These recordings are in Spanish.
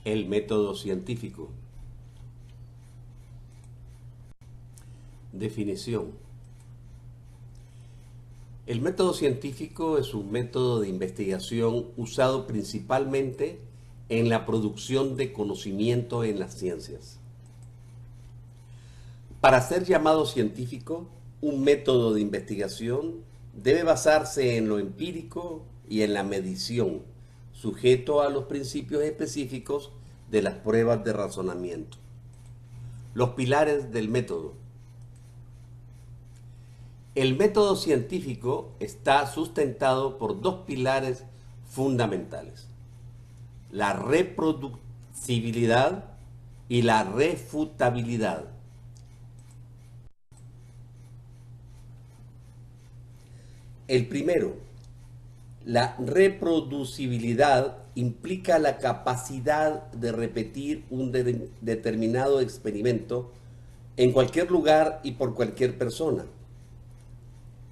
El método científico. Definición. El método científico es un método de investigación usado principalmente en la producción de conocimiento en las ciencias. Para ser llamado científico, un método de investigación debe basarse en lo empírico y en la medición, sujeto a los principios específicos de las pruebas de razonamiento. Los pilares del método. El método científico está sustentado por dos pilares fundamentales: la reproducibilidad y la refutabilidad. El primero, la reproducibilidad, implica la capacidad de repetir un determinado experimento en cualquier lugar y por cualquier persona.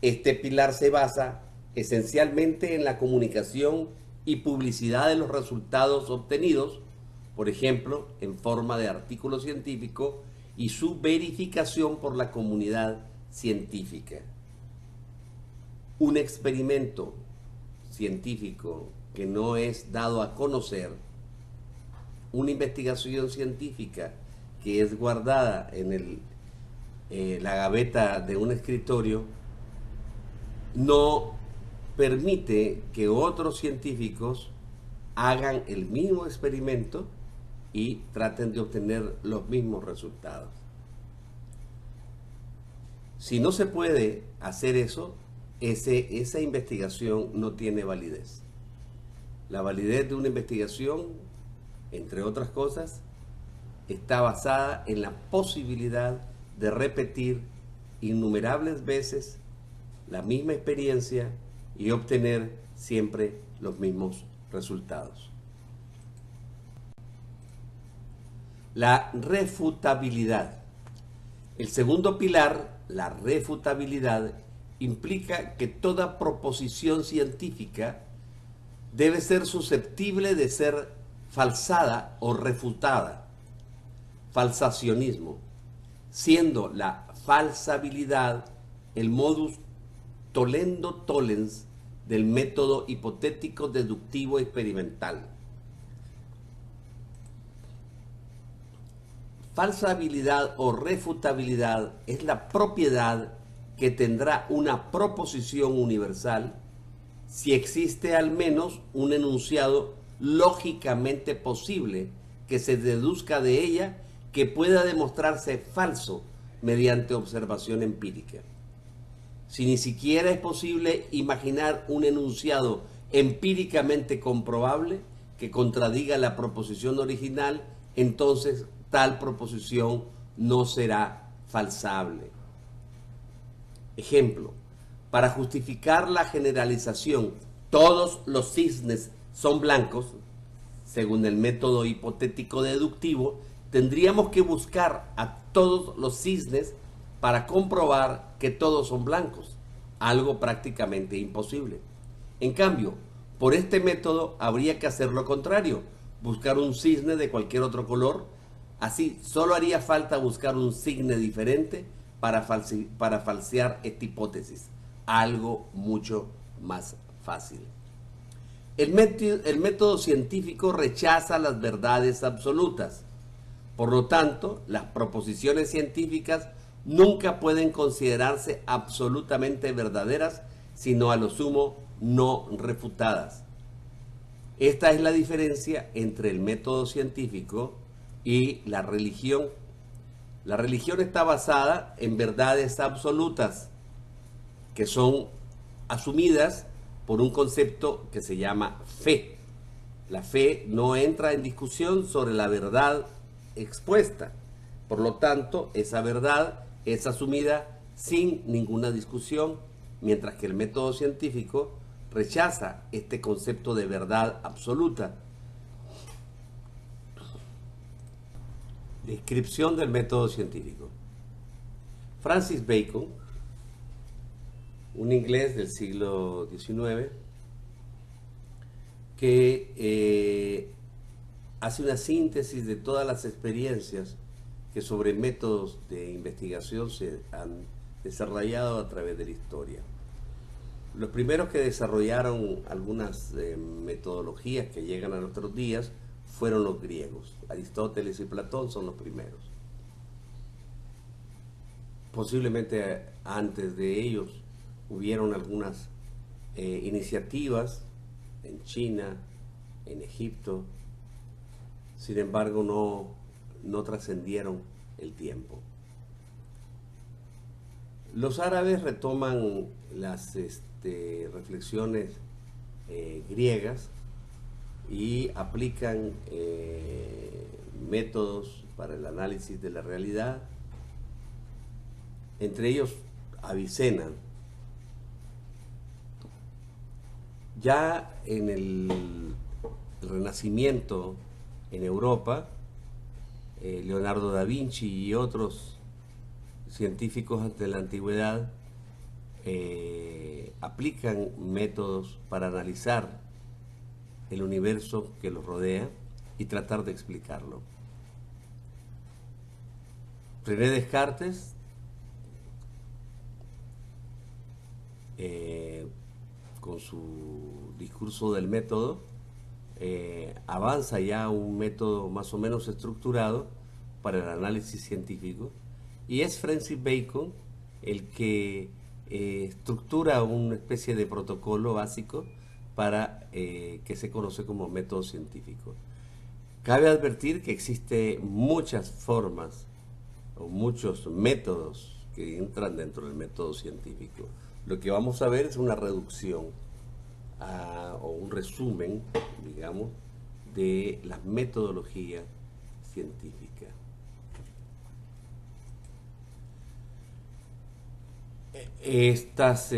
Este pilar se basa esencialmente en la comunicación y publicidad de los resultados obtenidos, por ejemplo, en forma de artículo científico, y su verificación por la comunidad científica. Un experimento científico que no es dado a conocer, una investigación científica que es guardada en la gaveta de un escritorio, no permite que otros científicos hagan el mismo experimento y traten de obtener los mismos resultados. Si no se puede hacer eso, esa investigación no tiene validez. La validez de una investigación, entre otras cosas, está basada en la posibilidad de repetir innumerables veces la misma experiencia y obtener siempre los mismos resultados. La refutabilidad. El segundo pilar, la refutabilidad, implica que toda proposición científica debe ser susceptible de ser falsada o refutada. Falsacionismo, siendo la falsabilidad el modus tollendo tollens del método hipotético deductivo experimental. Falsabilidad o refutabilidad es la propiedad que tendrá una proposición universal si existe al menos un enunciado lógicamente posible que se deduzca de ella que pueda demostrarse falso mediante observación empírica. Si ni siquiera es posible imaginar un enunciado empíricamente comprobable que contradiga la proposición original, entonces tal proposición no será falsable. Ejemplo: para justificar la generalización "todos los cisnes son blancos", según el método hipotético deductivo, tendríamos que buscar a todos los cisnes para comprobar que todos son blancos, algo prácticamente imposible. En cambio, por este método habría que hacer lo contrario, buscar un cisne de cualquier otro color. Así, solo haría falta buscar un cisne diferente para falsear esta hipótesis, algo mucho más fácil. El método científico rechaza las verdades absolutas. Por lo tanto, las proposiciones científicas nunca pueden considerarse absolutamente verdaderas, sino a lo sumo no refutadas. Esta es la diferencia entre el método científico y la religión. La religión está basada en verdades absolutas que son asumidas por un concepto que se llama fe. La fe no entra en discusión sobre la verdad expuesta. Por lo tanto, esa verdad es asumida sin ninguna discusión, mientras que el método científico rechaza este concepto de verdad absoluta. Descripción del método científico. Francis Bacon, un inglés del siglo XIX, que hace una síntesis de todas las experiencias que sobre métodos de investigación se han desarrollado a través de la historia. Los primeros que desarrollaron algunas metodologías que llegan a nuestros días fueron los griegos. Aristóteles y Platón son los primeros. Posiblemente antes de ellos hubieron algunas iniciativas en China, en Egipto, sin embargo no trascendieron el tiempo. Los árabes retoman las reflexiones griegas y aplican métodos para el análisis de la realidad, entre ellos Avicena. Ya en el Renacimiento en Europa, Leonardo da Vinci y otros científicos de la antigüedad aplican métodos para analizar el universo que los rodea y tratar de explicarlo. René Descartes con su discurso del método avanza ya un método más o menos estructurado para el análisis científico, y es Francis Bacon el que estructura una especie de protocolo básico para que se conoce como método científico. Cabe advertir que existen muchas formas o muchos métodos que entran dentro del método científico. Lo que vamos a ver es una reducción o un resumen, digamos, de la metodología científica. Estos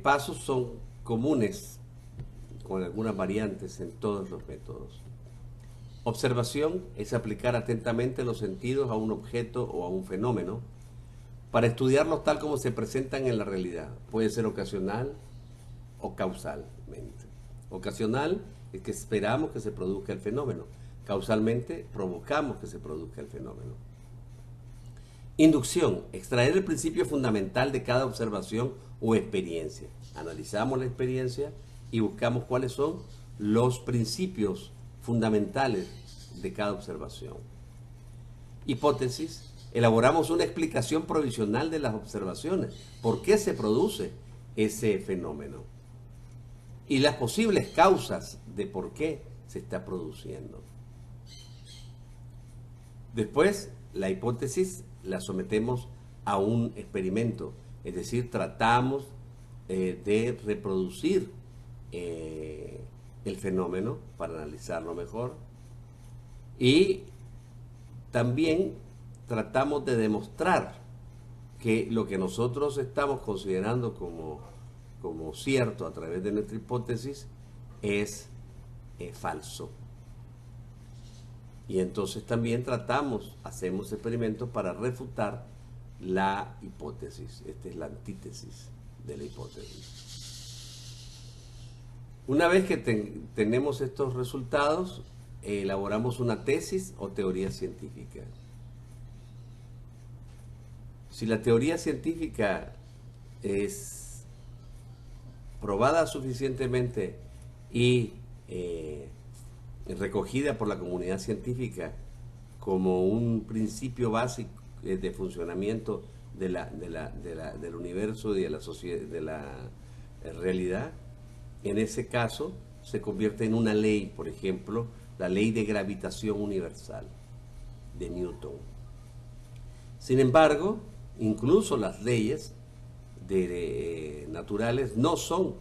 pasos son comunes, con algunas variantes en todos los métodos. Observación es aplicar atentamente los sentidos a un objeto o a un fenómeno para estudiarlos tal como se presentan en la realidad. Puede ser ocasional o causalmente. Ocasional es que esperamos que se produzca el fenómeno. Causalmente provocamos que se produzca el fenómeno. Inducción, extraer el principio fundamental de cada observación o experiencia. Analizamos la experiencia y buscamos cuáles son los principios fundamentales de cada observación. Hipótesis, elaboramos una explicación provisional de las observaciones. ¿Por qué se produce ese fenómeno? Y las posibles causas de por qué se está produciendo. Después, la hipótesis la sometemos a un experimento, es decir, tratamos de reproducir el fenómeno para analizarlo mejor, y también tratamos de demostrar que lo que nosotros estamos considerando como cierto a través de nuestra hipótesis es falso. Y entonces también hacemos experimentos para refutar la hipótesis. Esta es la antítesis de la hipótesis. Una vez que tenemos estos resultados, elaboramos una tesis o teoría científica. Si la teoría científica es probada suficientemente y recogida por la comunidad científica como un principio básico de funcionamiento del universo y de la sociedad, de la realidad, en ese caso se convierte en una ley, por ejemplo, la ley de gravitación universal de Newton. Sin embargo, incluso las leyes naturales no son,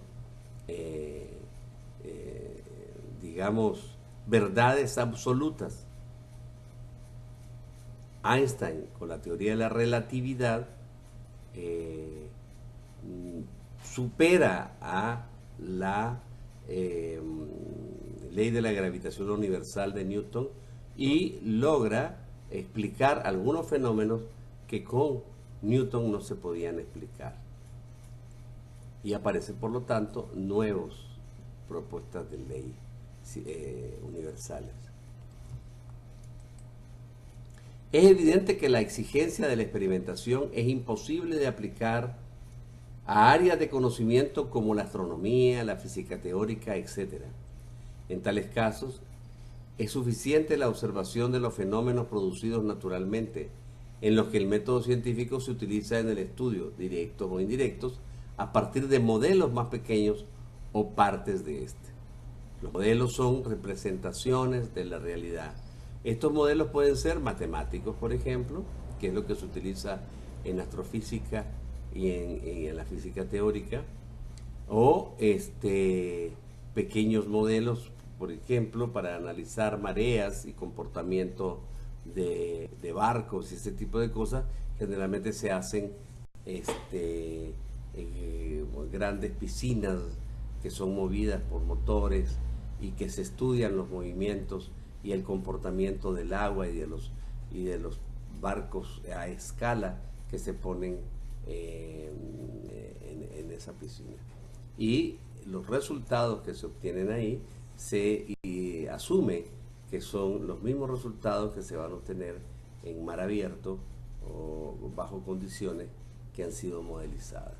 digamos, verdades absolutas. Einstein, con la teoría de la relatividad, supera a la ley de la gravitación universal de Newton y logra explicar algunos fenómenos que con Newton no se podían explicar. Y aparecen, por lo tanto, nuevas propuestas de ley universales. Es evidente que la exigencia de la experimentación es imposible de aplicar a áreas de conocimiento como la astronomía, la física teórica, etc. En tales casos, es suficiente la observación de los fenómenos producidos naturalmente, en los que el método científico se utiliza en el estudio, directos o indirectos, a partir de modelos más pequeños o partes de este. Los modelos son representaciones de la realidad. Estos modelos pueden ser matemáticos, por ejemplo, que es lo que se utiliza en astrofísica y en la física teórica, o pequeños modelos, por ejemplo, para analizar mareas y comportamiento de barcos y ese tipo de cosas. Generalmente se hacen grandes piscinas que son movidas por motores y que se estudian los movimientos y el comportamiento del agua y de los barcos a escala que se ponen en esa piscina. Y los resultados que se obtienen ahí se asume que son los mismos resultados que se van a obtener en mar abierto o bajo condiciones que han sido modelizadas.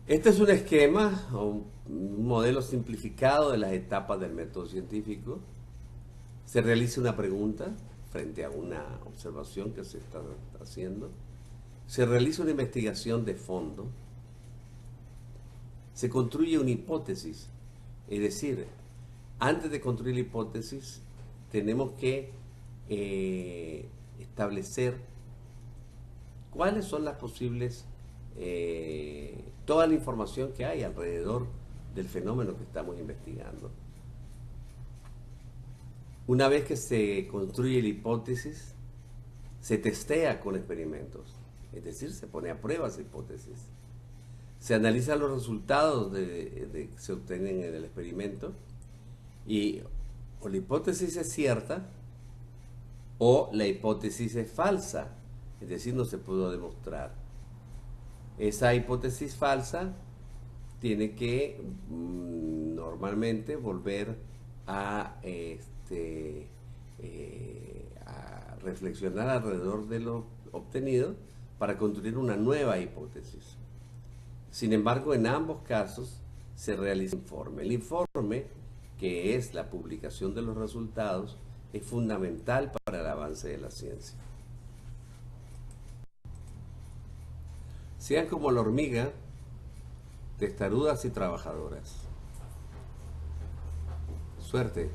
Este es un esquema o un modelo simplificado de las etapas del método científico. Se realiza una pregunta frente a una observación que se está haciendo. Se realiza una investigación de fondo. Se construye una hipótesis. Es decir, antes de construir la hipótesis, tenemos que establecer cuáles son las posibles, toda la información que hay alrededor del fenómeno que estamos investigando. Una vez que se construye la hipótesis, se testea con experimentos, es decir, se pone a prueba esa hipótesis. Se analizan los resultados que se obtienen en el experimento y o la hipótesis es cierta o la hipótesis es falsa, es decir, no se pudo demostrar. Esa hipótesis falsa tiene que normalmente volver a reflexionar alrededor de lo obtenido para construir una nueva hipótesis. Sin embargo, en ambos casos se realiza un informe. El informe, que es la publicación de los resultados, es fundamental para el avance de la ciencia. Sean como la hormiga, testarudas y trabajadoras. Suerte.